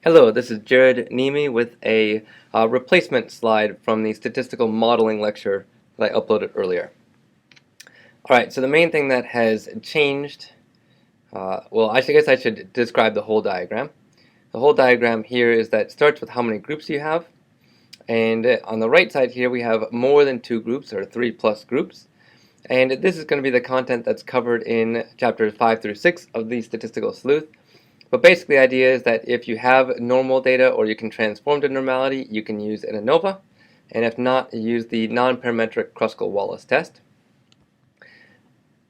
Hello, this is Jared Nemi with a replacement slide from the statistical modeling lecture that I uploaded earlier. Alright, so the main thing that has changed, I guess I should describe the whole diagram. The whole diagram here is that it starts with how many groups you have, and on the right side here we have more than 2 groups, or 3 plus groups, and this is going to be the content that's covered in chapters 5 through 6 of the Statistical Sleuth. But basically the idea is that if you have normal data or you can transform to normality, you can use an ANOVA, and if not, use the non-parametric Kruskal-Wallis test.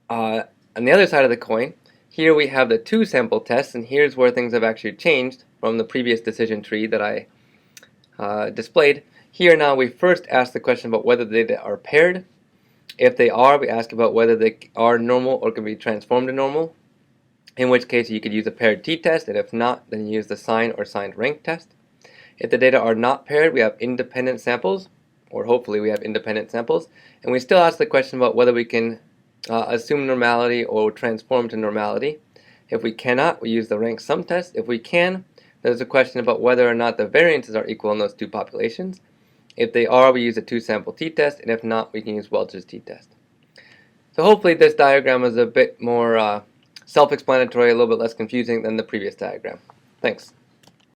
On the other side of the coin, here we have the 2-sample test, and here's where things have actually changed from the previous decision tree that I displayed. Here now we first ask the question about whether the data are paired. If they are, we ask about whether they are normal or can be transformed to normal, in which case you could use a paired t-test, and if not, then use the sign or signed rank test. If the data are not paired, we have independent samples, or hopefully we have independent samples, and we still ask the question about whether we can assume normality or transform to normality. If we cannot, we use the rank sum test. If we can, there's a question about whether or not the variances are equal in those two populations. If they are, we use a 2-sample t-test, and if not, we can use Welch's t-test. So hopefully this diagram is a bit more self-explanatory, a little bit less confusing than the previous diagram. Thanks.